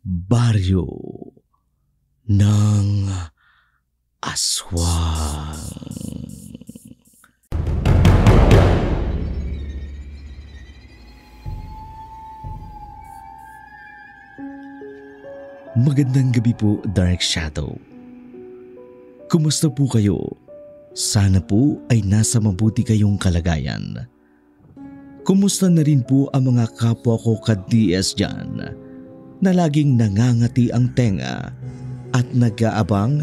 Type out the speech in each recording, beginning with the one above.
Baryo ng Aswang. Magandang gabi po, Dark Shadow. Kumusta po kayo? Sana po ay nasa mabuti kayong kalagayan. Kumusta na rin po ang mga kapwa ko ka-DS dyan na laging nangangati ang tenga at nag-aabang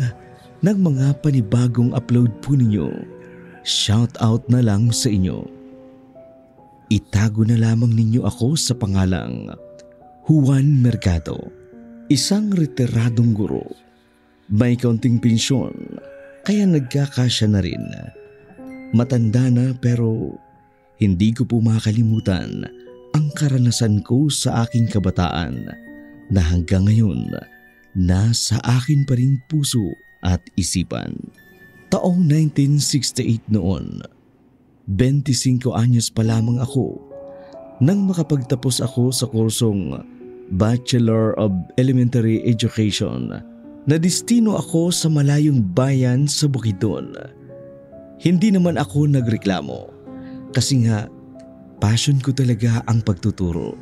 ng mga panibagong upload po ninyo? Shout out na lang sa inyo. Itago na lamang ninyo ako sa pangalang Juan Mercado, isang retiradong guro. May kaunting pensyon kaya nagkakasya na rin. Matanda na pero hindi ko po makalimutan ang karanasan ko sa aking kabataan na hanggang ngayon nasa akin pa ring puso at isipan. Taong 1968 noon, 25 anyos pa lamang ako nang makapagtapos ako sa kursong Bachelor of Elementary Education na destino ako sa malayong bayan sa Bukidnon. Hindi naman ako nagreklamo kasi nga passion ko talaga ang pagtuturo.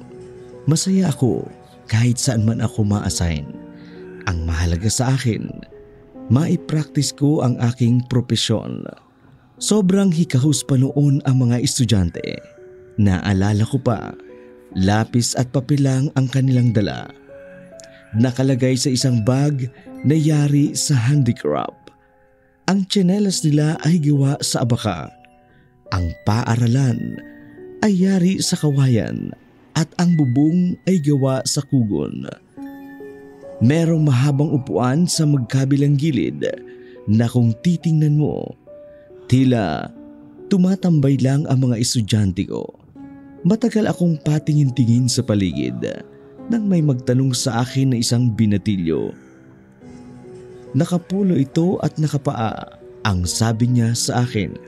Masaya ako kahit saan man ako ma-assign. Ang mahalaga sa akin, maipractice ko ang aking propesyon. Sobrang hikahus pa noon ang mga estudyante. Naalala ko pa, lapis at papel lang ang kanilang dala. Nakalagay sa isang bag na yari sa handicraft. Ang tsinelas nila ay gawa sa abaka. Ang paaralan ay yari sa kawayan at ang bubong ay gawa sa kugon. Merong mahabang upuan sa magkabilang gilid na kung titingnan mo, tila tumatambay lang ang mga estudyante ko. Matagal akong patingin-tingin sa paligid nang may magtanong sa akin na isang binatilyo. Nakapulo ito at nakapaa. Ang sabi niya sa akin,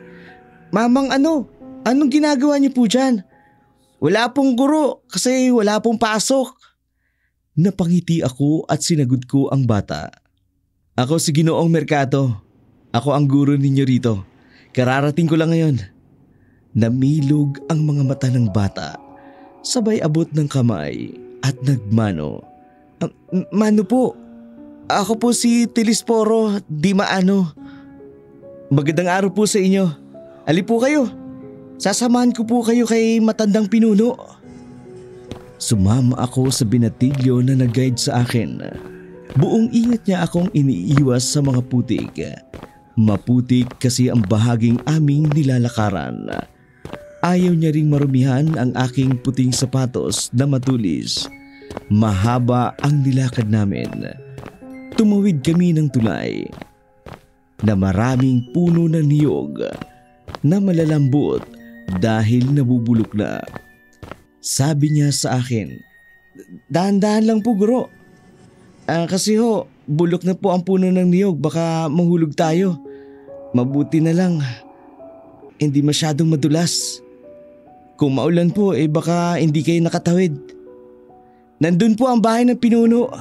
"Mamang anong ginagawa niyo po dyan? Wala pong guro kasi wala pong pasok." Napangiti ako at sinagot ko ang bata. "Ako si Ginoong Mercado. Ako ang guro ninyo rito. Kararating ko lang ngayon." Namilog ang mga mata ng bata. Sabay abot ng kamay at nagmano. Mano po? Ako po si Telisporo Di Maano. Magandang araw po sa inyo. Ali po kayo. Sasamahan ko po kayo kay matandang pinuno." Sumama ako sa binatilyo na nag-guide sa akin. Buong ingat niya akong iniiwas sa mga putik. Maputik kasi ang bahaging aming nilalakaran. Ayaw niya ring marumihan ang aking puting sapatos na matulis. Mahaba ang nilakad namin. Tumawid kami ng tulay na maraming puno ng niyog na malalambot dahil nabubulok na. Sabi niya sa akin, "Dahan-dahan lang po, guro. Kasi bulok na po ang puno ng niyog, baka mahulog tayo. Mabuti na lang, hindi masyadong madulas. Kung maulan po, baka hindi kayo nakatawid. Nandun po ang bahay ng pinuno."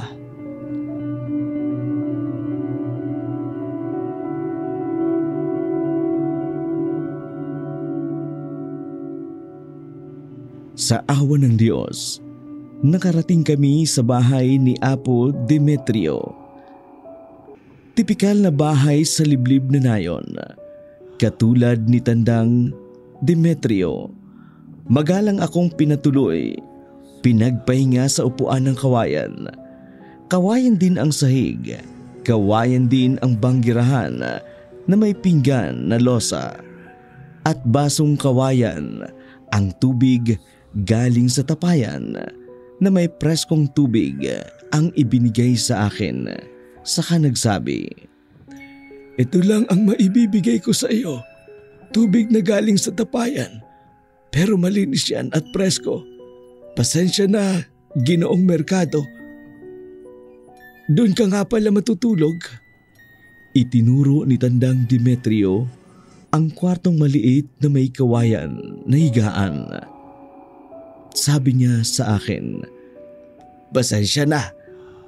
Sa awa ng Diyos, nakarating kami sa bahay ni Apo Demetrio. Tipikal na bahay sa liblib na nayon. Katulad ni Tandang Demetrio, magalang akong pinatuloy. Pinagpahinga sa upuan ng kawayan. Kawayan din ang sahig. Kawayan din ang banggirahan na may pinggan na losa. At basong kawayan, ang tubig galing sa tapayan na may preskong tubig ang ibinigay sa akin. Saka nagsabi, "Ito lang ang maibibigay ko sa iyo. Tubig na galing sa tapayan. Pero malinis yan at presko. Pasensya na, Ginoong Mercado. Doon ka nga pala matutulog." Itinuro ni Tandang Demetrio ang kwartong maliit na may kawayan na higaan. Sabi niya sa akin, "Pasensya na,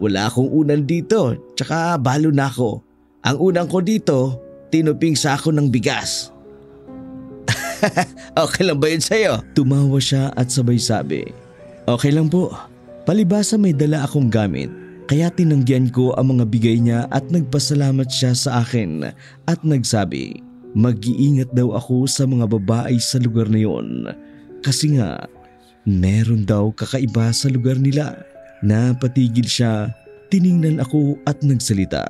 Wala akong unan dito, tsaka balo na ako. Ang unang ko dito, tinuping sa ako ng bigas. Okay lang ba yun sa'yo? Tumawa siya at sabay sabi, okay lang po. Palibasa may dala akong gamit, kaya tinanggihan ko ang mga bigay niya at nagpasalamat siya sa akin at nagsabi, mag-iingat daw ako sa mga babae sa lugar na yon. Kasi nga, meron daw kakaiba sa lugar nila. Napatigil siya, tiningnan ako at nagsalita.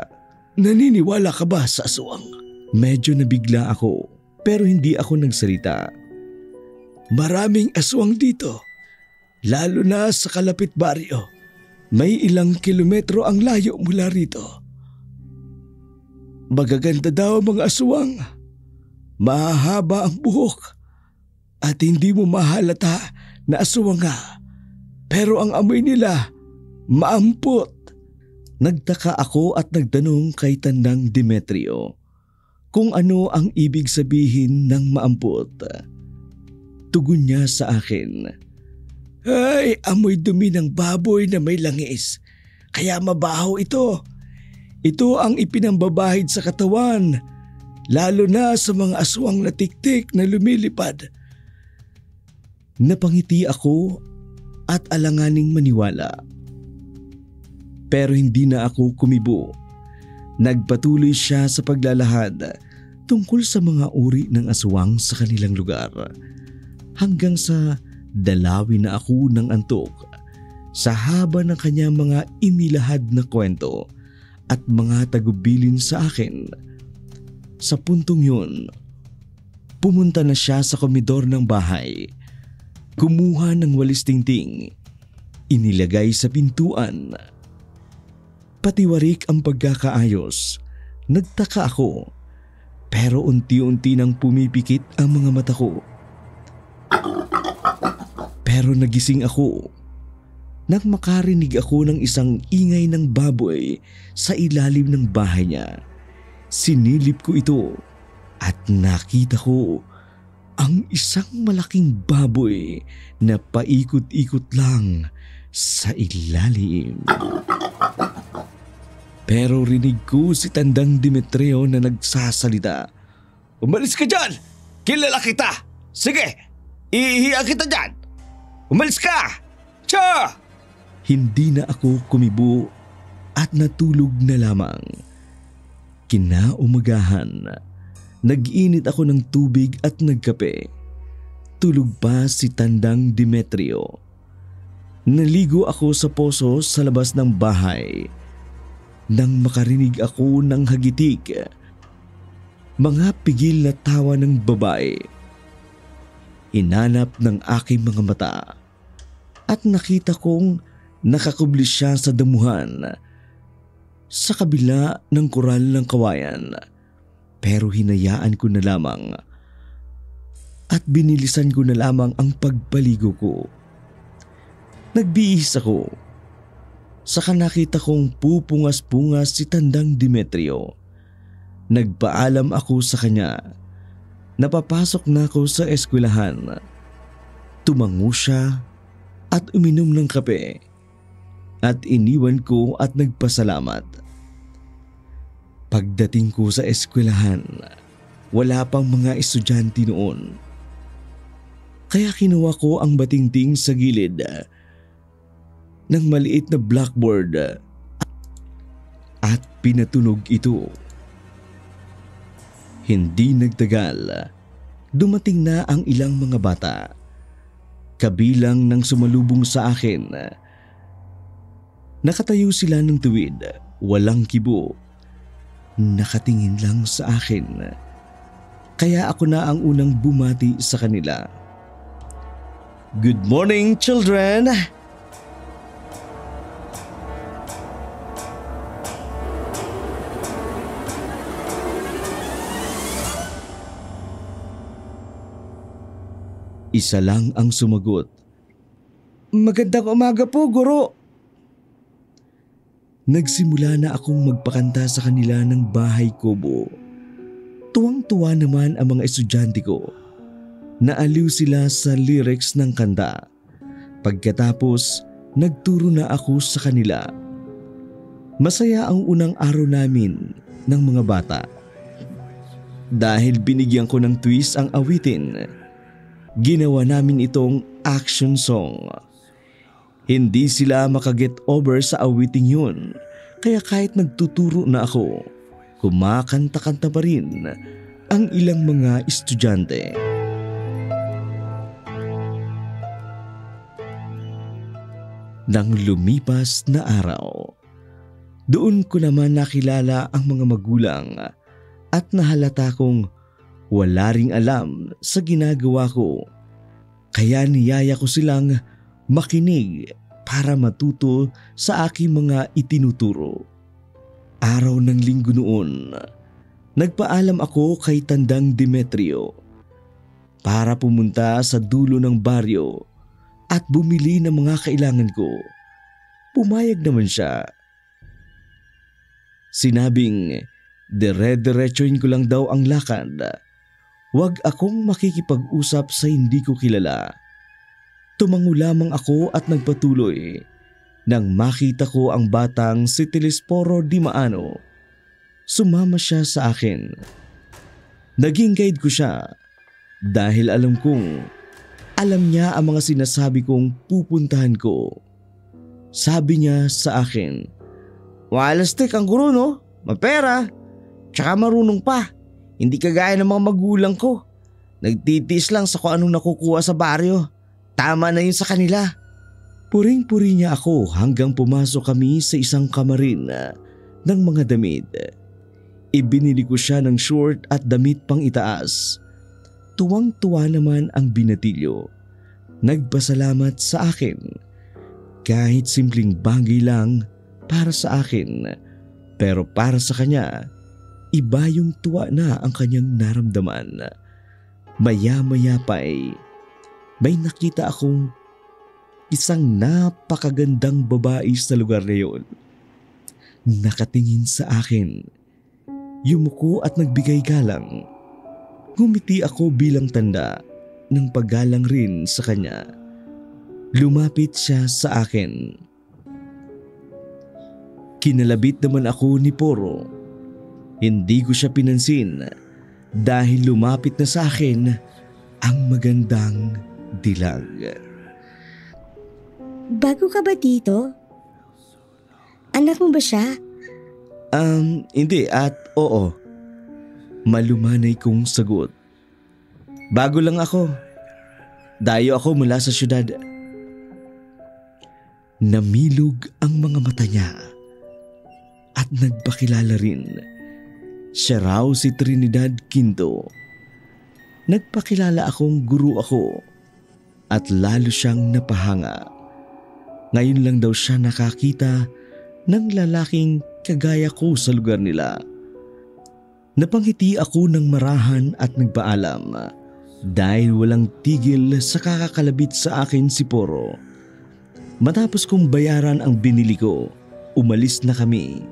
Naniniwala ka ba sa aswang? Medyo nabigla ako pero hindi ako nagsalita. Maraming aswang dito, lalo na sa kalapit baryo. May ilang kilometro ang layo mula rito. Magaganda daw ang mga aswang. Mahahaba ang buhok at hindi mo mahalata na aswang nga. Pero ang amoy nila, maampot. Nagtaka ako at nagtanong kay Tandang Demetrio kung ano ang ibig sabihin ng maampot. Tugon niya sa akin, ay, amoy dumi ng baboy na may langis. Kaya mabaho ito. Ito ang ipinambabahid sa katawan, lalo na sa mga aswang na tiktik na lumilipad. Napangiti ako at alanganing maniwala. Pero hindi na ako kumibo. Nagpatuloy siya sa paglalahad tungkol sa mga uri ng aswang sa kanilang lugar. Hanggang sa dalawin na ako ng antok sa haba ng kanyang mga inilahad na kwento at mga tagubilin sa akin. Sa puntong yun, pumunta na siya sa komedor ng bahay. Kumuha ng walis tingting, inilagay sa pintuan. Patiwarik ang pagkakaayos. Nagtaka ako, pero unti-unti nang pumipikit ang mga mata ko. Pero nagising ako nang makarinig ako ng isang ingay ng baboy sa ilalim ng bahay niya. Sinilip ko ito at nakita ko ang isang malaking baboy na paikot-ikot lang sa ilalim. Pero rinig ko si Tandang Demetrio na nagsasalita. Umalis ka dyan! Kilala kita! Sige! Ihihiya kita dyan! Umalis ka! Tsa! Hindi na ako kumibo at natulog na lamang. Kinaumagahan, nag-init ako ng tubig at nagkape. Tulog pa si Tandang Demetrio. Naligo ako sa poso sa labas ng bahay. Nang makarinig ako ng hagitik, mga pigil na tawa ng babae. Inanap ng aking mga mata at nakita kong nakakubli siya sa damuhan sa kabila ng koral ng kawayan. Pero hinayaan ko na lamang at binilisan ko na lamang ang pagpaligo ko. Nagbihis ako. Saka nakita kong pupungas-pungas si Tandang Demetrio. Nagpaalam ako sa kanya. Napapasok na ako sa eskwelahan. Tumango siya at uminom ng kape. At iniwan ko at nagpasalamat. Pagdating ko sa eskwelahan, wala pang mga estudyante noon. Kaya kinuha ko ang batingting sa gilid ng maliit na blackboard at pinatunog ito. Hindi nagtagal, dumating na ang ilang mga bata. Kabilang ng sumalubong sa akin. Nakatayo sila ng tuwid, walang kibo. Nakatingin lang sa akin. Kaya ako na ang unang bumati sa kanila. Good morning, children! Isa lang ang sumagot. Magandang umaga po, guro. Nagsimula na akong magpakanta sa kanila ng bahay kubo. Tuwang-tuwa naman ang mga estudyante ko. Naaliw sila sa lyrics ng kanta. Pagkatapos, nagturo na ako sa kanila. Masaya ang unang araw namin ng mga bata. Dahil binigyan ko ng twist ang awitin, ginawa namin itong action song. Hindi sila makaget over sa awiting yun, kaya kahit nagtuturo na ako, kumakanta-kanta pa rin ang ilang mga estudyante. Nang lumipas na araw, doon ko naman nakilala ang mga magulang at nahalata kong wala ring alam sa ginagawa ko. Kaya niyaya ko silang makinig para matuto sa aking mga itinuturo. Araw ng linggo noon, nagpaalam ako kay Tandang Demetrio para pumunta sa dulo ng baryo at bumili ng mga kailangan ko. Pumayag naman siya. Sinabing dire-diretsuhin ko lang daw ang lakad. Huwag akong makikipag-usap sa hindi ko kilala. Tumango lamang ako at nagpatuloy nang makita ko ang batang si Telesforo Di Maano. Sumama siya sa akin. Naging guide ko siya dahil alam niya ang mga sinasabi kong pupuntahan ko. Sabi niya sa akin, "Walastik ang guro, no? Mapera. Tsaka marunong pa. Hindi kagaya ng mga magulang ko. Nagtitiis lang sa kung anong nakukuha sa baryo. Tama na yun sa kanila." Puring-puri niya ako hanggang pumasok kami sa isang kamarin ng mga damit. Ibinili ko siya ng short at damit pang itaas. Tuwang-tuwa naman ang binatilyo. Nagpasalamat sa akin. Kahit simpleng bagay lang para sa akin, pero para sa kanya, iba yung tuwa na ang kanyang naramdaman. Maya-maya pa may nakita akong isang napakagandang babae sa lugar na yun. Nakatingin sa akin, yumuko at nagbigay galang. Ngumiti ako bilang tanda ng paggalang rin sa kanya. Lumapit siya sa akin. Kinalabit naman ako ni Poro. Hindi ko siya pinansin dahil lumapit na sa akin ang magandang dilag. Bago ka ba dito? Anak mo ba siya? Hindi at oo. Malumanay kong sagot. Bago lang ako. Dayo ako mula sa syudad. Namilog ang mga mata niya at nagpakilala rin. Siya raw si Trinidad Quinto. Nagpakilala akong guru ako at lalo siyang napahanga. Ngayon lang daw siya nakakita ng lalaking kagaya ko sa lugar nila. Napangiti ako ng marahan at nagpaalam dahil walang tigil sa kakakalabit sa akin si Poro. Matapos kong bayaran ang binili ko, umalis na kami.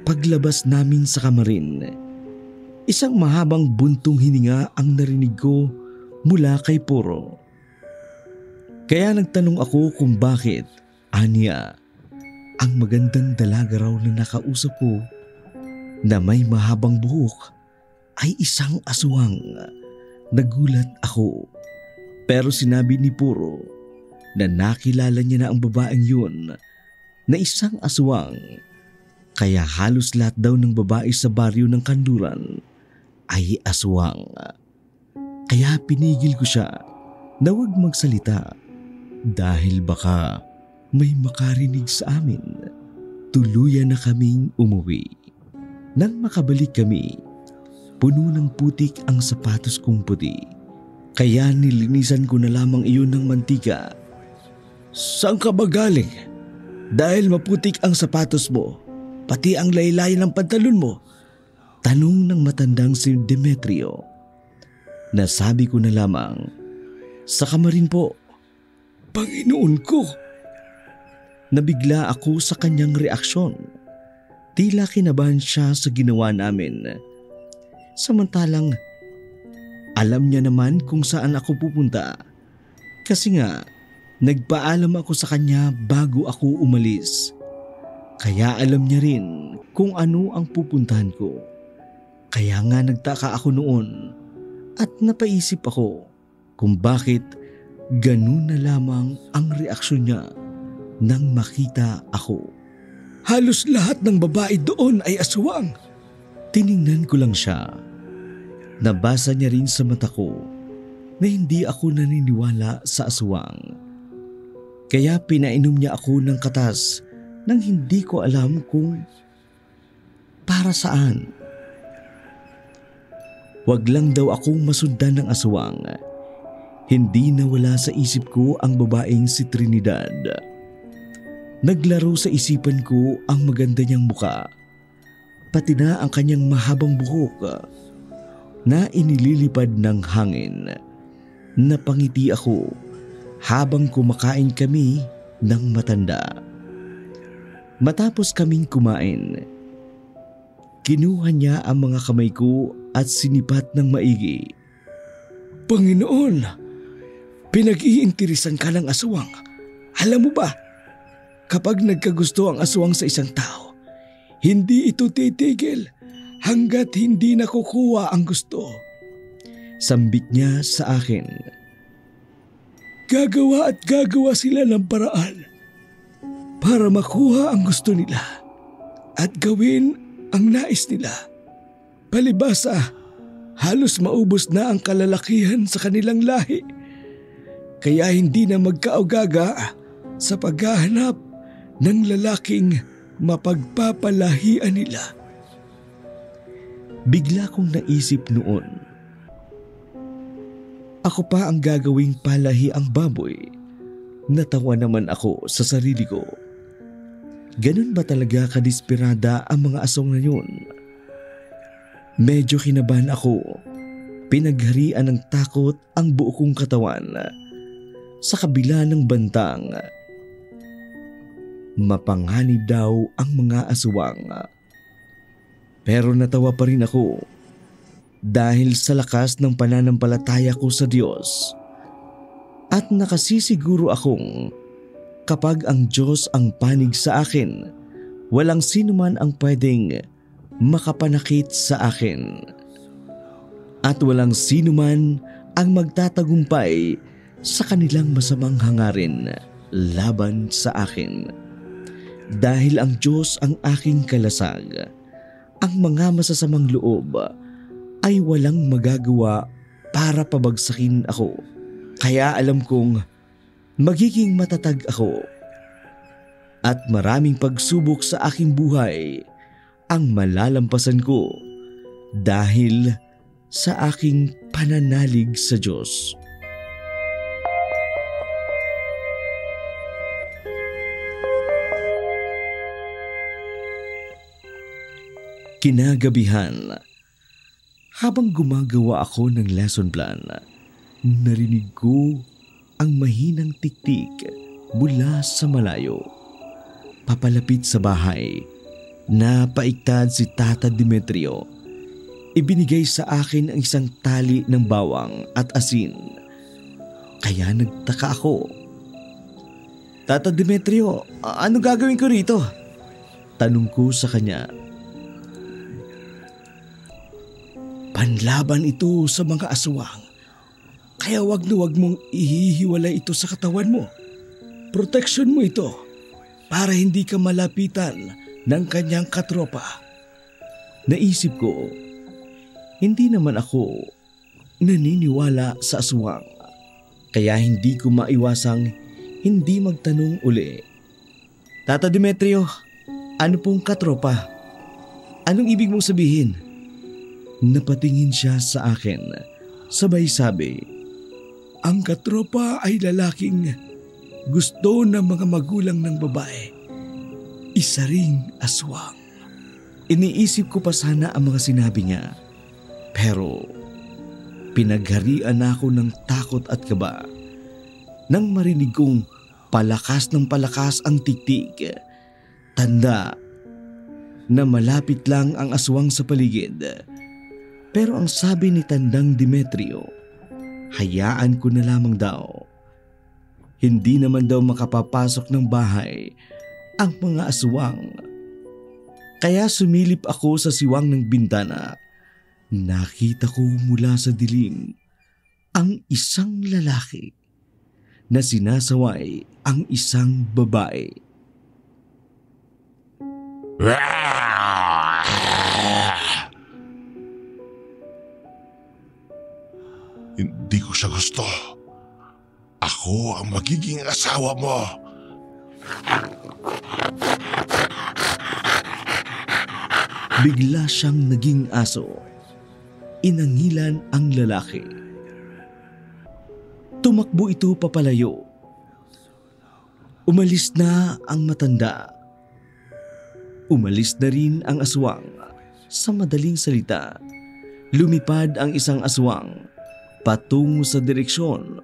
Paglabas namin sa kamarin, isang mahabang buntong hininga ang narinig ko mula kay Poro. Kaya nagtanong ako kung bakit. Aniya, ang magandang dalaga raw na nakausap ko na may mahabang buhok ay isang aswang. Nagulat ako. Pero sinabi ni Puro na nakilala niya na ang babaeng yun na isang aswang. Kaya halos lahat daw ng babae sa baryo ng Kanluran ay aswang. Kaya pinigil ko siya na huwag magsalita dahil baka may makarinig sa amin. Tuluyan na kaming umuwi. Nang makabalik kami, puno ng putik ang sapatos kong puti. Kaya nilinisan ko na lamang iyon ng mantika. "Saan ka ba galing? Dahil maputik ang sapatos mo, pati ang laylay ng pantalon mo?" Tanong ng matandang si Demetrio. Nasabi ko na lamang, "Sa kamarin po." "Panginoon ko!" Nabigla ako sa kanyang reaksyon. Tila kinabahan siya sa ginawa namin. Samantalang alam niya naman kung saan ako pupunta. Kasi nga, nagpaalam ako sa kanya bago ako umalis. Kaya alam niya rin kung ano ang pupuntahan ko. Kaya nga nagtaka ako noon at napaisip ako kung bakit ganun na lamang ang reaksyon niya nang makita ako. Halos lahat ng babae doon ay aswang. Tiningnan ko lang siya. Nabasa niya rin sa mata ko na hindi ako naniniwala sa aswang. Kaya pinainom niya ako ng katas nang hindi ko alam kung para saan. Wag lang daw akong masundan ng aswang. Hindi nawala sa isip ko ang babaeng si Trinidad. Naglaro sa isipan ko ang maganda niyang muka, pati na ang kanyang mahabang buhok na inililipad ng hangin. Napangiti ako habang kumakain kami ng matanda. Matapos kaming kumain, kinuha niya ang mga kamay ko at sinipat ng maigi. Panginoon, pinag-iinteresan ka ng aswang. Alam mo ba, kapag nagkagusto ang aswang sa isang tao, hindi ito titigil hanggat hindi nakukuha ang gusto. Sambit niya sa akin. Gagawa at gagawa sila ng paraan para makuha ang gusto nila at gawin ang nais nila. Palibhasa, halos maubos na ang kalalakihan sa kanilang lahi. Kaya hindi na magkaugaga sa paghahanap ng lalaking mapagpapalahian nila. Bigla kong naisip noon, ako pa ang gagawing palahi ang baboy. Natawa naman ako sa sarili ko. Ganun ba talaga kadesperada ang mga aswang na yun? Medyo kinabahan ako. Pinagharian ng takot ang buo kong katawan. Sa kabila ng bantang, mapanganib daw ang mga aswang. Pero natawa pa rin ako dahil sa lakas ng pananampalataya ko sa Diyos. At nakasisiguro akong kapag ang Diyos ang panig sa akin, walang sino man ang pwedeng makapanakit sa akin. At walang sino man ang magtatagumpay sa kanilang masamang hangarin laban sa akin. Dahil ang Diyos ang aking kalasag, ang mga masasamang loob ay walang magagawa para pabagsakin ako. Kaya alam kong magiging matatag ako at maraming pagsubok sa aking buhay ang malalampasan ko dahil sa aking pananalig sa Diyos. Kinagabihan, habang gumagawa ako ng lesson plan, narinig ko ang mahinang tiktik mula sa malayo. Papalapit sa bahay, napaiktad si Tata Demetrio. Ibinigay sa akin ang isang tali ng bawang at asin. Kaya nagtaka ako. Tata Demetrio, ano gagawin ko rito? Tanong ko sa kanya. Panlaban ito sa mga aswang. Kaya wag mong ihihiwalay ito sa katawan mo. Protection mo ito para hindi ka malapitan ng kanyang katropa. Naisip ko, hindi naman ako naniniwala sa aswang. Kaya hindi ko maiwasang hindi magtanong uli. Tata Demetrio, ano pong katropa? Anong ibig mong sabihin? Napatingin siya sa akin, sabay sabi, ang katropa ay lalaking gusto ng mga magulang ng babae. Isa ring aswang. Iniisip ko pa sana ang mga sinabi niya, pero pinagharian ako ng takot at kaba nang marinig kong palakas ng palakas ang tiktik. Tanda na malapit lang ang aswang sa paligid. Pero ang sabi ni Tandang Demetrio, hayaan ko na lamang daw. Hindi naman daw makapapasok ng bahay ang mga aswang Kaya sumilip ako sa siwang ng bintana. Nakita ko mula sa dilim ang isang lalaki na sinasaway ang isang babae. Hindi ko siya gusto. Ako ang magiging asawa mo. Bigla siyang naging aso. Inangilan ang lalaki. Tumakbo ito papalayo. Umalis na ang matanda. Umalis na rin ang aswang. Sa madaling salita, lumipad ang isang aswang patungo sa direksyon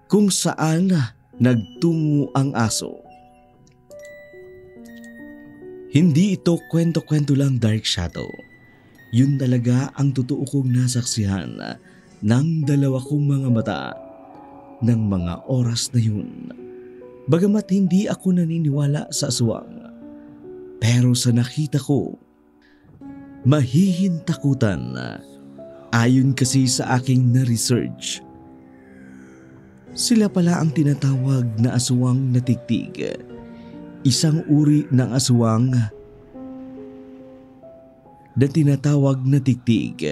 kung saan nagtungo ang aso. Hindi ito kwento-kwento lang, Dark Shadow. Yun talaga ang totoo kong nasaksihan ng dalawa kong mga mata ng mga oras na yun. Bagamat hindi ako naniniwala sa aswang, pero sa nakita ko, mahihintakutan. Ayon kasi sa aking na-research, sila pala ang tinatawag na aswang na tiktig. Isang uri ng aswang na tinatawag na tiktig.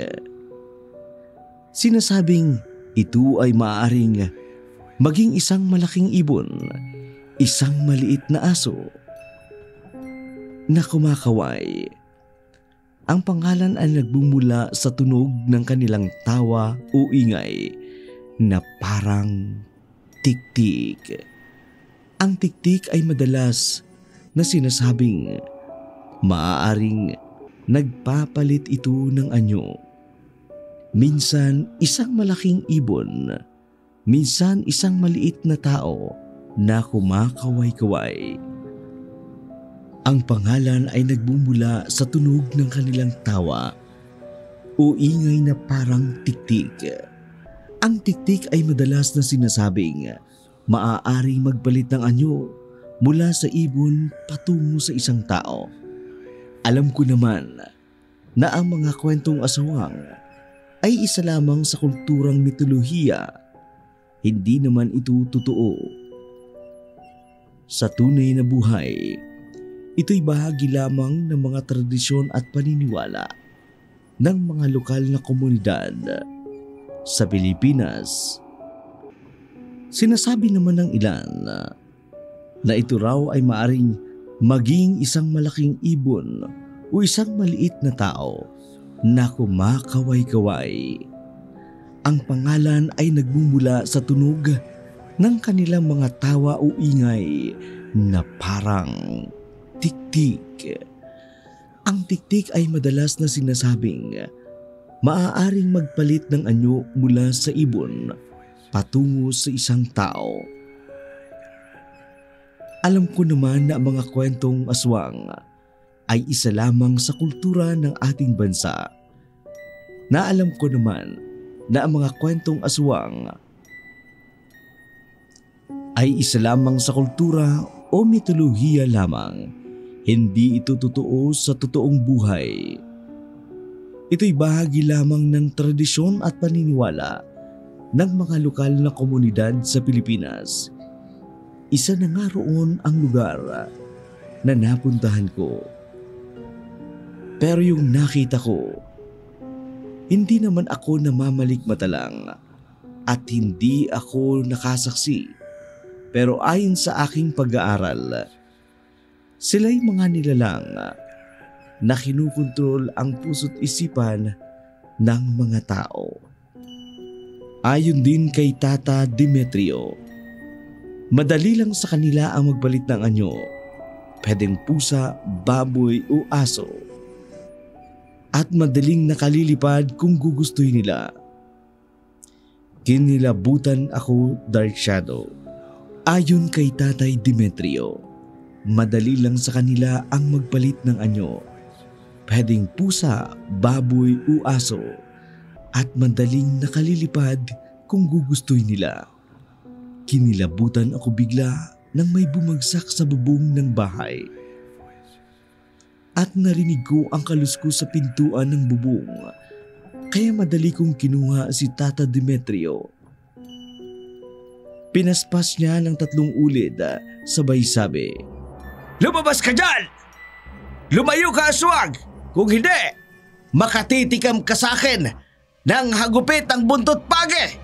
Sinasabing ito ay maaaring maging isang malaking ibon, isang maliit na aso na kumakaway. Ang pangalan ay nagbumula sa tunog ng kanilang tawa o ingay na parang tiktik. Ang tiktik ay madalas na sinasabing maaaring nagpapalit ito ng anyo. Minsan isang malaking ibon, minsan isang maliit na tao na kumakaway-kaway. Ang pangalan ay nagbumula sa tunog ng kanilang tawa o ingay na parang tiktik. Ang tiktik ay madalas na sinasabing maaaring magpalit ng anyo mula sa ibon patungo sa isang tao. Alam ko naman na ang mga kwentong aswang ay isa lamang sa kulturang mitolohiya. Hindi naman ito totoo. Sa tunay na buhay, ito'y bahagi lamang ng mga tradisyon at paniniwala ng mga lokal na komunidad sa Pilipinas. Sinasabi naman ng ilan na ito raw ay maaring maging isang malaking ibon o isang maliit na tao na kumakaway-kaway. Ang pangalan ay nagmumula sa tunog ng kanilang mga tawa o ingay na parang tiktik. Ang tiktik ay madalas na sinasabing maaaring magpalit ng anyo mula sa ibon patungo sa isang tao. Alam ko naman na ang mga kwentong aswang ay isa lamang sa kultura ng ating bansa. Naalam ko naman na ang mga kwentong aswang ay isa lamang sa kultura o mitolohiya lamang. Hindi ito totoo sa totoong buhay. Ito'y bahagi lamang ng tradisyon at paniniwala ng mga lokal na komunidad sa Pilipinas. Isa na nga roon ang lugar na napuntahan ko. Pero yung nakita ko, hindi naman ako namamalikmata lang at hindi ako nakasaksi. Pero ayon sa aking pag-aaral, sila'y mga nilalang na kinukontrol ang puso't isipan ng mga tao. Ayon din kay Tata Demetrio, madali lang sa kanila ang magpalit ng anyo. Pwedeng pusa, baboy o aso. At madaling nakalilipad kung gugustuhin nila. Kinilabutan ako, Dark Shadow. Ayon kay Tatay Demetrio, madali lang sa kanila ang magpalit ng anyo. Pwedeng pusa, baboy o aso. At madaling nakalilipad kung gugustuhin nila. Kinilabutan ako bigla nang may bumagsak sa bubong ng bahay. at narinig ko ang kaluskos sa pintuan ng bubong. Kaya madali kong kinuha si Tata Demetrio. Pinaspas niya ng 3 ulit sabay sabi, "Lumabas ka dyan! Lumayo ka, aswang! Kung hindi, makatitikam ka sa akin ng hagupit ang buntot page!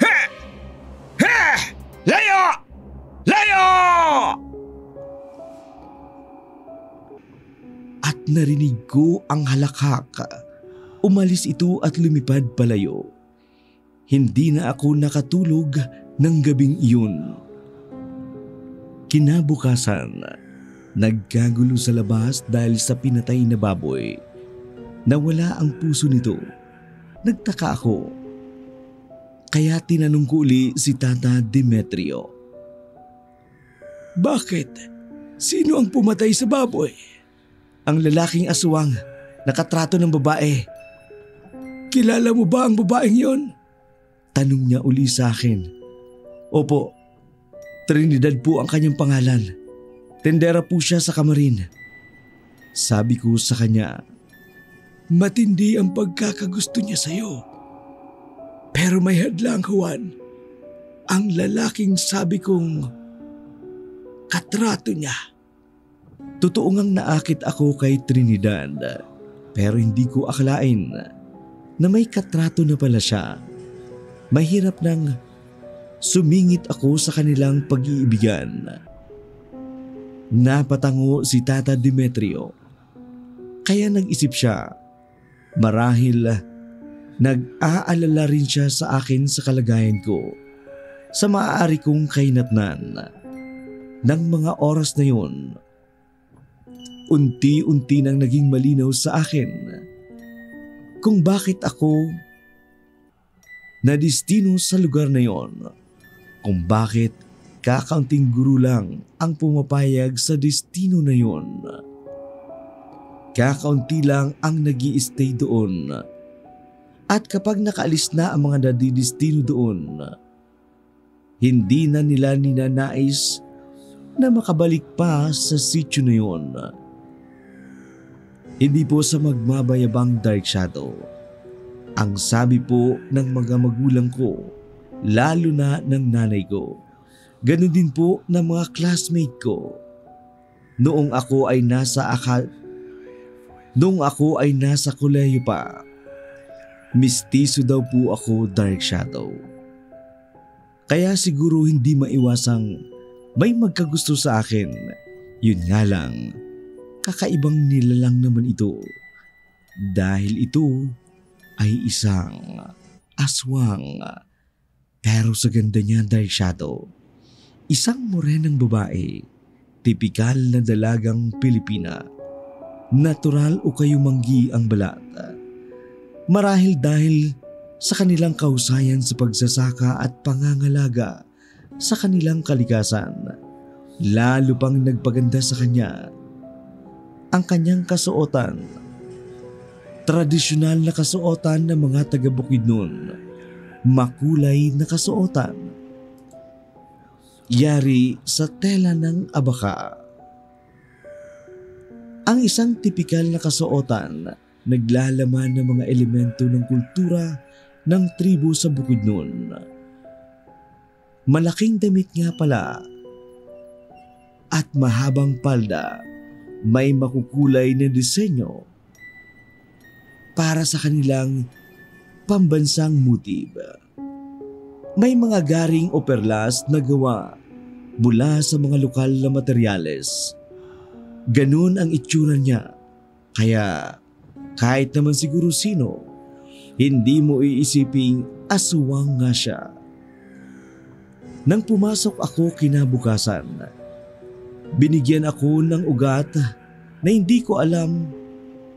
Ha! Ha! Layo! Layo!" At narinig ko ang halakhak. Umalis ito at lumipad palayo. Hindi na ako nakatulog ng gabing iyon. Kinabukasan, nagkagulo sa labas dahil sa pinatay na baboy. Nawala ang puso nito. Nagtaka ako. Kaya tinanong ko uli si Tata Demetrio. "Bakit? Sino ang pumatay sa baboy?" "Ang lalaking aswang, nakatrato ng babae." "Kilala mo ba ang babaeng yon?" Tanong niya uli sa akin. "Opo, Trinidad po ang kanyang pangalan. Tendera po siya sa kamarin." Sabi ko sa kanya, "Matindi ang pagkakagusto niya sa'yo. Pero may hadlang, Juan. Ang lalaking sabi kong katrato niya." Totoo ngang naakit ako kay Trinidad, pero hindi ko akalain na may katrato na pala siya. Mahirap nang sumingit ako sa kanilang pag-iibigan. Napatango si Tata Demetrio. Kaya nag-isip siya. Marahil nag-aalala rin siya sa akin sa kalagayan ko, sa maaari kong kainatnan. Nang mga oras na yun, unti-unti nang naging malinaw sa akin kung bakit ako nadistino sa lugar na yon, kung bakit kakaunting guro lang ang pumapayag sa destino na yon. Kakaunti lang ang nag-i-stay doon, at kapag nakaalis na ang mga nadidistino doon, hindi na nila ninanais na makabalik pa sa sityo na yon. Hindi po sa magmabayabang Dark Shadow. Ang sabi po ng mga magulang ko, lalo na ng nanay ko, ganun din po ng mga classmate ko. Noong ako ay nasa kolehiyo pa, mistiso daw po ako, Dark Shadow. Kaya siguro hindi maiwasang may magkagusto sa akin. Yun nga lang, kakaibang nilalang naman ito. Dahil ito ay isang aswang. Pero sa ganda niya, Dark Shadow, isang morenang babae, tipikal na dalagang Pilipina. Natural o kayumanggi ang balat. Marahil dahil sa kanilang kahusayan sa pagsasaka at pangangalaga sa kanilang kalikasan, lalo pang nagpaganda sa kanya ang kanyang kasuotan. Tradisyonal na kasuotan ng mga taga Bukidnon, makulay na kasuotan. Yari sa tela ng abaka. Ang isang tipikal na kasuotan naglalaman ng mga elemento ng kultura ng tribo sa Bukidnon. Malaking damit nga pala at mahabang palda, may makukulay na disenyo para sa kanilang pambansang motif. May mga garing o perlas na gawa mula sa mga lokal na materyales. Ganun ang itsura niya, kaya kahit naman siguro sino, hindi mo iisiping aswang nga siya. Nang pumasok ako kinabukasan, binigyan ako ng ugat na hindi ko alam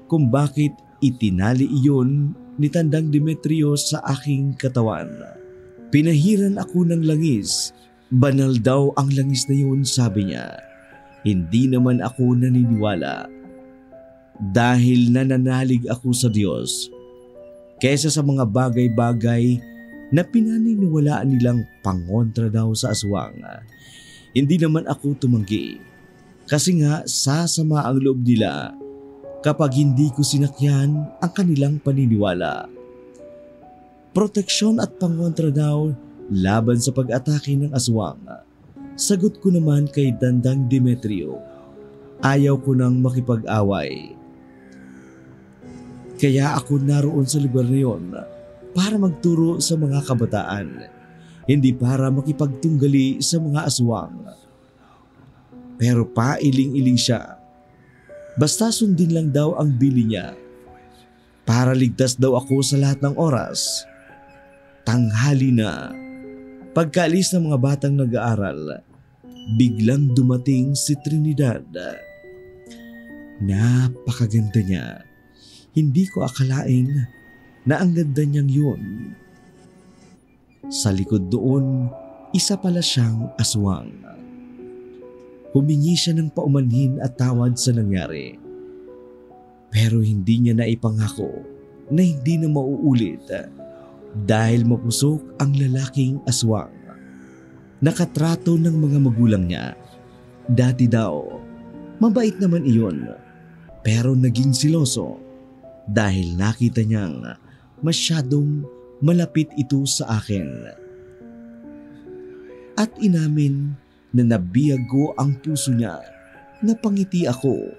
kung bakit itinali iyon ni Tandang Demetrio sa aking katawan. Pinahiran ako ng langis. Banal daw ang langis na yun, sabi niya. Hindi naman ako naniniwala dahil nananalig ako sa Diyos kaysa sa mga bagay-bagay na pinaniniwalaan nilang pangontra daw sa aswang. Hindi naman ako tumanggi. Kasi nga sasama ang loob nila kapag hindi ko sinakyan ang kanilang paniniwala. Proteksyon at pangontra daw laban sa pag-atake ng aswang. Sagot ko naman kay Dandang Demetrio, ayaw ko nang makipag-away. Kaya ako naroon sa lugar na yon para magturo sa mga kabataan, hindi para makipagtunggali sa mga aswang. Pero pailing-iling siya. Basta sundin lang daw ang bili niya. Para ligtas daw ako sa lahat ng oras. Tanghali na. Pagkaalis ng mga batang nag-aaral, biglang dumating si Trinidad. Napakaganda niya. Hindi ko akalain na ang ganda niyang yun. Sa likod doon, isa pala siyang aswang. Humingi siya ng paumanhin at tawad sa nangyari. Pero hindi niya naipangako na hindi na mauulit dahil mapusok ang lalaking aswang. Nakatrato ng mga magulang niya. Dati daw, mabait naman iyon. Pero naging siloso dahil nakita niyang masyadong malapit ito sa akin. At inamin na nabiyag ko ang puso niya. Napangiti ako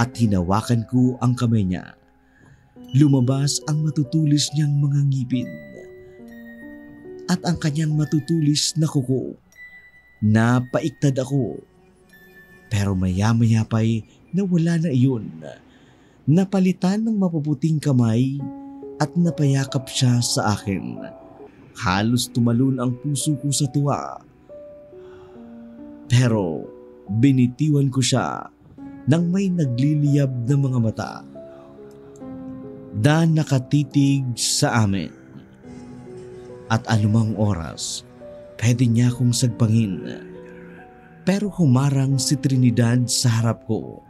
at hinawakan ko ang kamay niya. Lumabas ang matutulis niyang mga ngipin at ang kanyang matutulis na kuko. Napaiktad ako. Pero maya-maya pa'y nawala na iyon. Napalitan ng mapuputing kamay at napayakap siya sa akin. Halos tumalon ang puso ko sa tuwa. Pero binitiwan ko siya nang may nagliliyab na mga mata. Nakatitig sa amin. At anumang oras, pwede niya akong sagpangin. Pero humarang si Trinidad sa harap ko.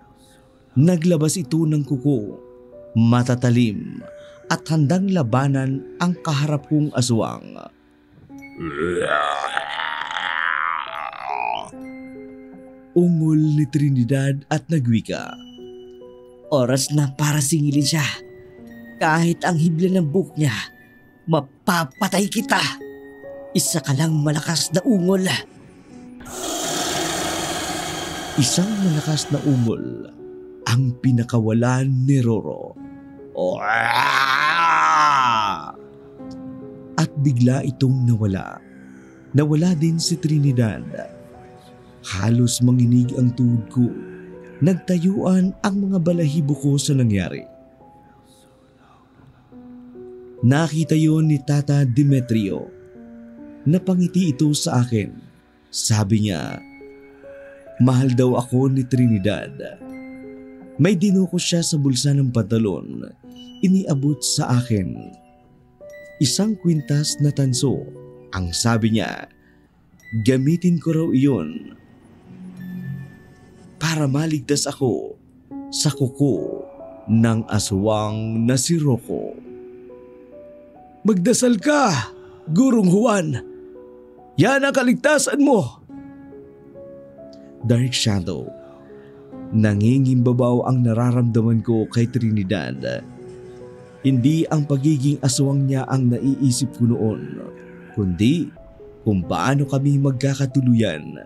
Naglabas ito ng kuko, matatalim at handang labanan ang kaharap kong aswang. Ungol ni Trinidad at nagwika. Oras na para singilin siya. Kahit ang hibla ng buhok niya, mapapatay kita. Isa ka lang malakas na ungol. Isang malakas na ungol ang pinakawalan ni Roro. At bigla itong nawala. Nawala din si Trinidad. Halos manginig ang tuhod ko. Nagtayuan ang mga balahibo ko sa nangyari. Nakita yon ni Tata Demetrio. Napangiti ito sa akin. Sabi niya, mahal daw ako ni Trinidad. May dinuko siya sa bulsa ng pantalon. Iniabot sa akin. Isang kwintas na tanso. Ang sabi niya, gamitin ko raw iyon para maligtas ako sa kuko ng aswang na si Rocco. Magdasal ka, Gurong Juan. Yan ang kaligtasan mo. Dark Shadow. Nangingimbabaw ang nararamdaman ko kay Trinidad. Hindi ang pagiging aswang niya ang naiisip ko noon, kundi kung paano kami magkakatuluyan.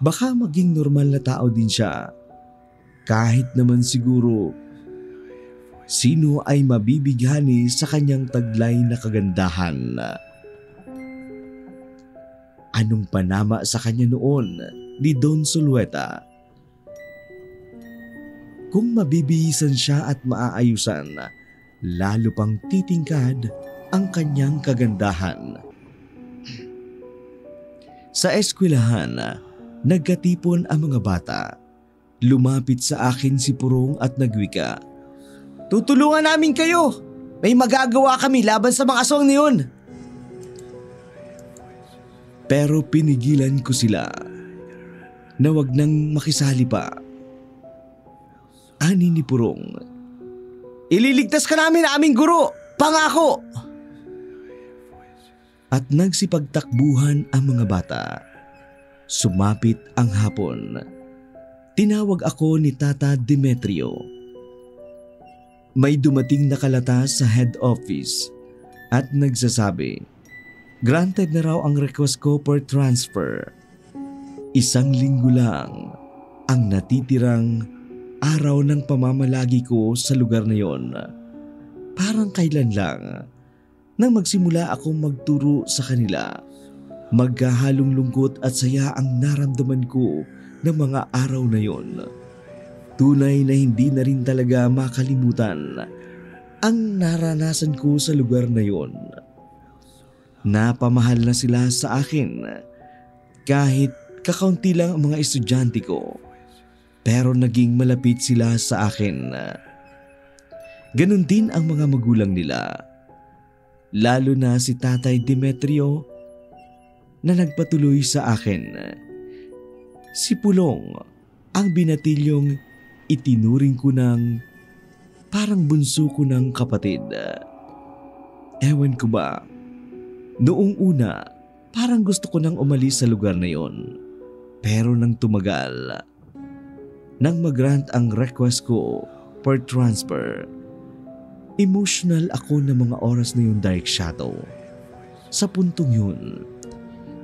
Baka maging normal na tao din siya. Kahit naman siguro, sino ay mabibighani sa kanyang taglay na kagandahan? Anong panama sa kanya noon ni Don Zulueta? Kung mabibihisan siya at maaayusan, lalo pang titingkad ang kanyang kagandahan. Sa eskwelahan, nagkatipon ang mga bata. Lumapit sa akin si Purong at nagwika. Tutulungan namin kayo! May magagawa kami laban sa mga aswang niyon! Pero pinigilan ko sila na wag nang makisali pa. Ani ni Purong, ililigtas ka namin na aming guro! Pangako! At nagsipagtakbuhan ang mga bata. Sumapit ang hapon. Tinawag ako ni Tata Demetrio. May dumating na kalata sa head office at nagsasabi, granted na raw ang request ko for transfer. 1 linggo lang ang natitirang araw ng pamamalagi ko sa lugar na yon. Parang kailan lang nang magsimula akong magturo sa kanila. Magkahalong lungkot at saya ang naramdaman ko ng mga araw na yon. Tunay na hindi na rin talaga makalimutan ang naranasan ko sa lugar na yon. Napamahal na sila sa akin kahit kakaunti lang ang mga estudyante ko, pero naging malapit sila sa akin. Ganon din ang mga magulang nila, lalo na si Tatay Demetrio na nagpatuloy sa akin. Si Pulong ang binatilyong itinuring ko ng parang bunso ko ng kapatid. Ewan ko ba, noong una parang gusto ko nang umalis sa lugar na yon. Pero nang tumagal, nang mag-grant ang request ko for transfer, emotional ako ng mga oras na yun, Dark Shadow. Sa puntong yun,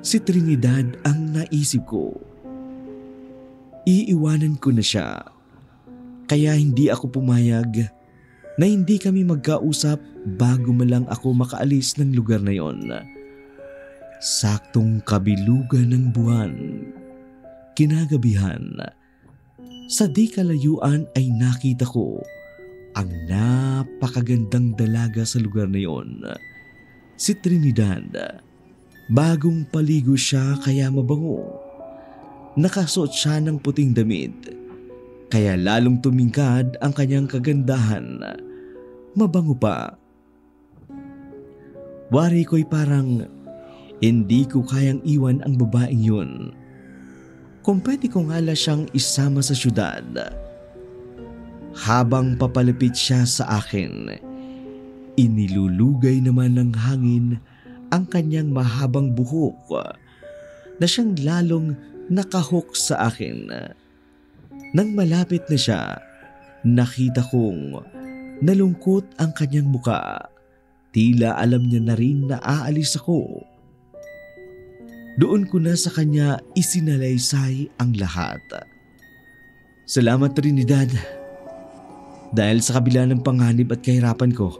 si Trinidad ang naisip ko. Iiwanan ko na siya. Kaya hindi ako pumayag na hindi kami magkausap bago man lang ako makaalis ng lugar na yon. Saktong kabilugan ng buwan, kinagabihan, sa di kalayuan ay nakita ko ang napakagandang dalaga sa lugar na yon. Si Trinidad, bagong paligo siya kaya mabango. Nakasuot siya ng puting damit, kaya lalong tumingkad ang kanyang kagandahan. Mabango pa. Wari ko'y parang hindi ko kayang iwan ang babaeng yun. Kung pwede ko nga lang siyang isama sa syudad. Habang papalapit siya sa akin, inilulugay naman ng hangin ang kanyang mahabang buhok na siyang lalong nakahok sa akin. Nang malapit na siya, nakita kong nalungkot ang kanyang muka. Tila alam niya na rin na aalis ako. Doon ko na sa kanya isinalaysay ang lahat. Salamat, Trinidad. Dahil sa kabila ng panganib at kahirapan ko,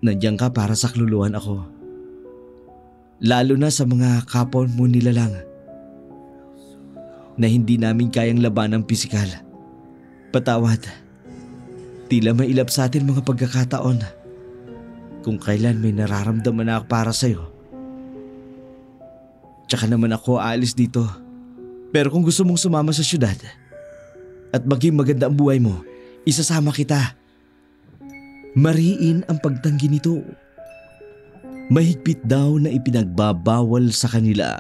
nandiyan ka para sakluluhan ako. Lalo na sa mga kapwa mo nilalang na hindi namin kayang laban ng pisikal. Patawad. Tila mailap sa atin mga pagkakataon kung kailan may nararamdaman na ako para sa'yo. Tsaka naman ako aalis dito. Pero kung gusto mong sumama sa syudad at maging maganda ang buhay mo, isasama kita. Mariin ang pagtanggi nito. Mahigpit daw na ipinagbabawal sa kanila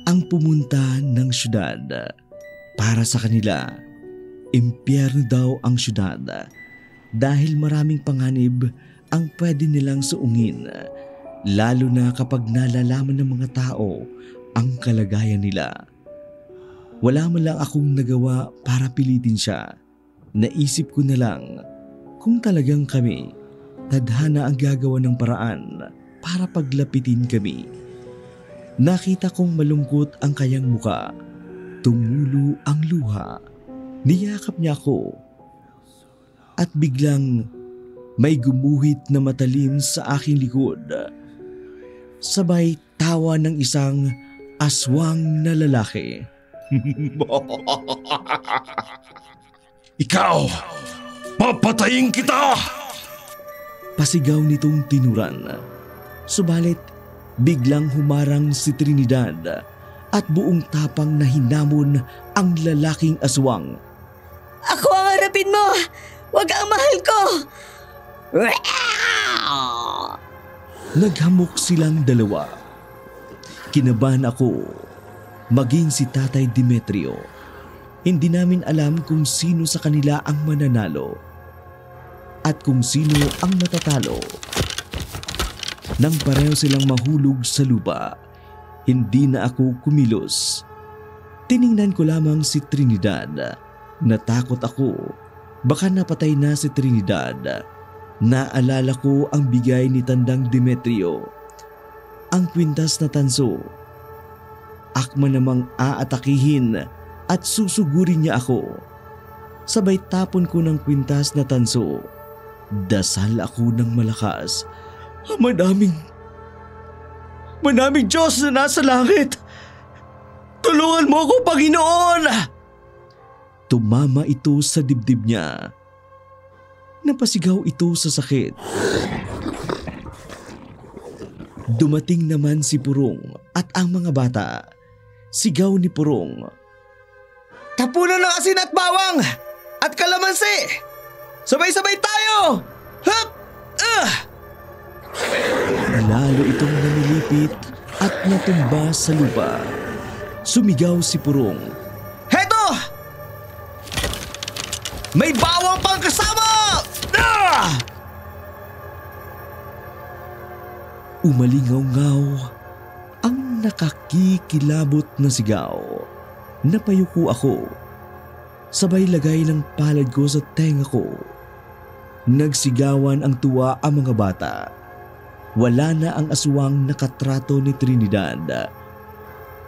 ang pumunta ng syudad. Para sa kanila, impyerno daw ang syudad dahil maraming panganib ang pwede nilang suungin, lalo na kapag nalalaman ng mga tao ang kalagayan nila. Wala man lang akong nagawa para pilitin siya. Naisip ko na lang kung talagang kami, tadhana ang gagawa ng paraan para paglapitin kami. Nakita kong malungkot ang kanyang muka. Tumulo ang luha. Niyakap niya ako. At biglang may gumuhit na matalim sa aking likod. Sabay tawa ng isang aswang na lalaki. Ikaw! Papatayin kita! Pasigaw nitong tinuran. Subalit biglang humarang si Trinidad at buong tapang na hinamon ang lalaking aswang. Ako ang harapin mo! Huwag ang mahal ko! Naghamok silang dalawa. Kinabahan ako, maging si Tatay Demetrio. Hindi namin alam kung sino sa kanila ang mananalo at kung sino ang matatalo. Nang pareho silang mahulog sa lupa, hindi na ako kumilos. Tiningnan ko lamang si Trinidad. Natakot ako. Baka napatay na si Trinidad. Naalala ko ang bigay ni Tandang Demetrio. Ang kwintas na tanso. Akma namang aatakihin at susugurin niya ako. Sabay tapon ko ng kwintas na tanso. Dasal ako ng malakas. Manaming Diyos na nasa langit! Tulungan mo ako, Panginoon! Tumama ito sa dibdib niya. Napasigaw ito sa sakit. Dumating naman si Purong at ang mga bata. Sigaw ni Purong, "Tapunan ng asin at bawang at kalamansi! Sabay-sabay tayo! Hup! Lalo itong namilipit at natumba sa lupa. Sumigaw si Purong, "Heto! May bawang pang kasama!" Umalingaw-ngaw ang nakakikilabot na sigaw. Napayuko ako. Sabay lagay ng palad ko sa tenga ko. Nagsigawan ang tuwa ang mga bata. Wala na ang aswang nakatrato ni Trinidad.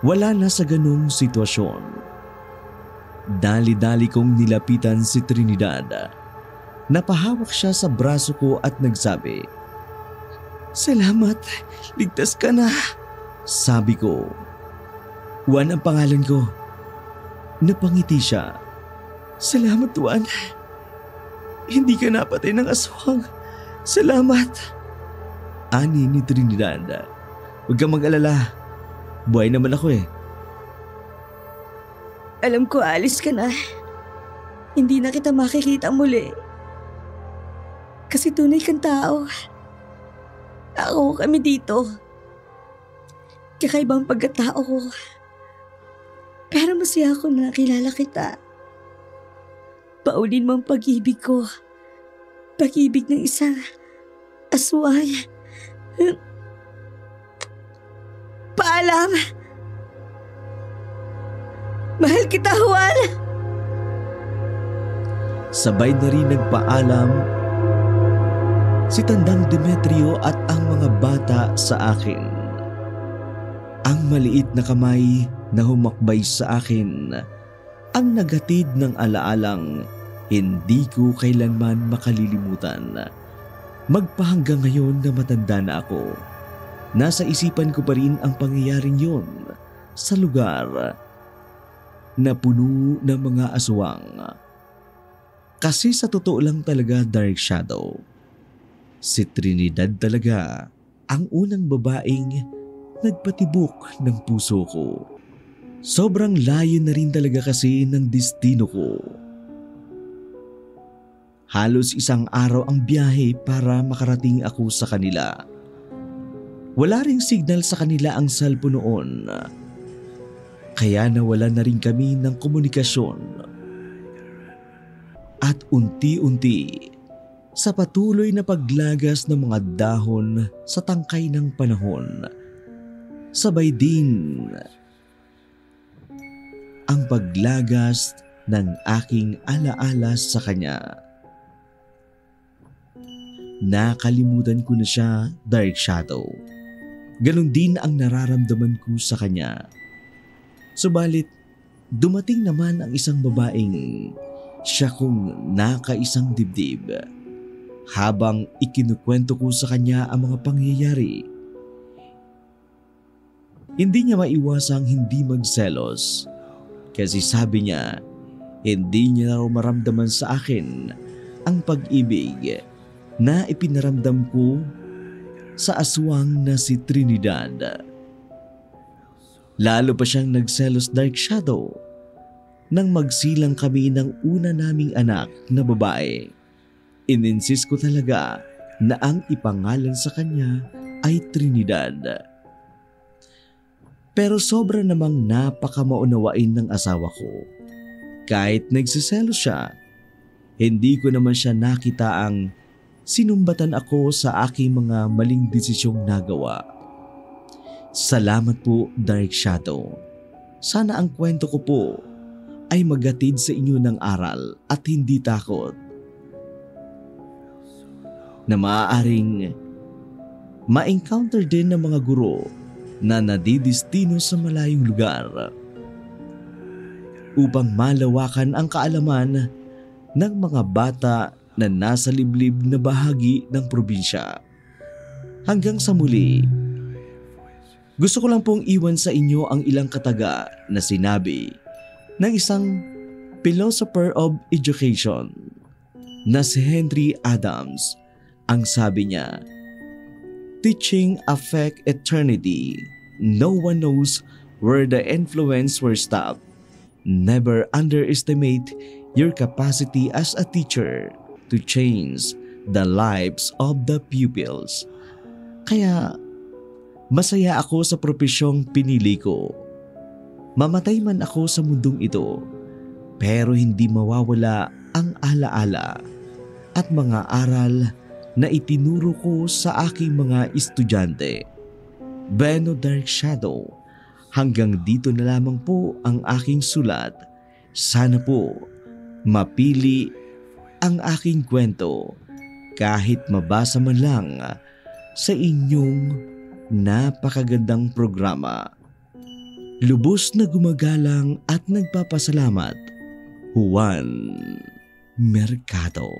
Wala na sa ganung sitwasyon. Dali-dali kong nilapitan si Trinidad. Napahawak siya sa braso ko at nagsabi, "Salamat, ligtas ka na." Sabi ko. "Juan ang pangalan ko." Napangiti siya. "Salamat, Juan. Hindi ka napatay ng aswang. Salamat." Ani ni Trinidad. "Huwag kang mag-alala. Buhay naman ako eh." Alam ko alis ka na. Hindi na kita makikita muli. Kasi tunay kang tao. Ako kami dito. Kakaibang pagkatao ko. Pero masaya ako na kilala kita. Paulin mo ang pag-ibig ko. Pag-ibig ng isang aswang. Paalam! Mahal kita, Juan! Sabay na rin nagpaalam si Tandang Demetrio at ang mga bata sa akin. Ang maliit na kamay na humakbay sa akin ang nagatid ng alaalang hindi ko kailanman makalilimutan. Magpahanggang ngayon na matanda na ako, nasa isipan ko pa rin ang pangyayaring yon sa lugar na puno ng mga aswang. Kasi sa totoo lang talaga, Dark Shadow, si Trinidad talaga ang unang babaeng nagpatibok ng puso ko. Sobrang layo na rin talaga kasi ng destino ko. Halos isang araw ang biyahe para makarating ako sa kanila. Wala ring signal sa kanila ang cellphone noon. Kaya nawala na rin kami ng komunikasyon. At unti-unti, sa patuloy na paglagas ng mga dahon sa tangkay ng panahon, sabay din ang paglagas ng aking alaala sa kanya. Nakalimutan ko na siya, Dark Shadow. Ganon din ang nararamdaman ko sa kanya. Subalit, dumating naman ang isang babaeng siya kong nakaisang dibdib. Habang ikinukwento ko sa kanya ang mga pangyayari, hindi niya maiwasang hindi magselos. Kasi sabi niya, hindi niya raw maramdaman sa akin ang pag-ibig na ipinaramdam ko sa aswang na si Trinidad. Lalo pa siyang nagselos, Dark Shadow, nang magsilang kami ng una naming anak na babae. Ininsist ko talaga na ang ipangalan sa kanya ay Trinidad. Pero sobra namang napakamaunawain ng asawa ko. Kahit nagsiselos siya, hindi ko naman siya nakita ang sinumbatan ako sa aking mga maling desisyong nagawa. Salamat po, Dark Shadow, Sana ang kwento ko po ay maghatid sa inyo ng aral at hindi takot. Na maaaring ma-encounter din ng mga guro na nadidistino sa malayong lugar upang malawakan ang kaalaman ng mga bata na nasa liblib na bahagi ng probinsya. Hanggang sa muli, gusto ko lang pong iwan sa inyo ang ilang kataga na sinabi ng isang philosopher of education na si Henry Adams. Ang sabi niya, "Teaching affect eternity. No one knows where the influence will stop. Never underestimate your capacity as a teacher to change the lives of the pupils." Kaya masaya ako sa propesyong pinili ko. Mamatay man ako sa mundong ito, pero hindi mawawala ang alaala at mga aral na itinuro ko sa aking mga estudyante. Beno Dark Shadow, hanggang dito na lamang po ang aking sulat. Sana po mapili ang aking kwento kahit mabasa man lang sa inyong napakagandang programa. Lubos na gumagalang at nagpapasalamat, Juan Mercado.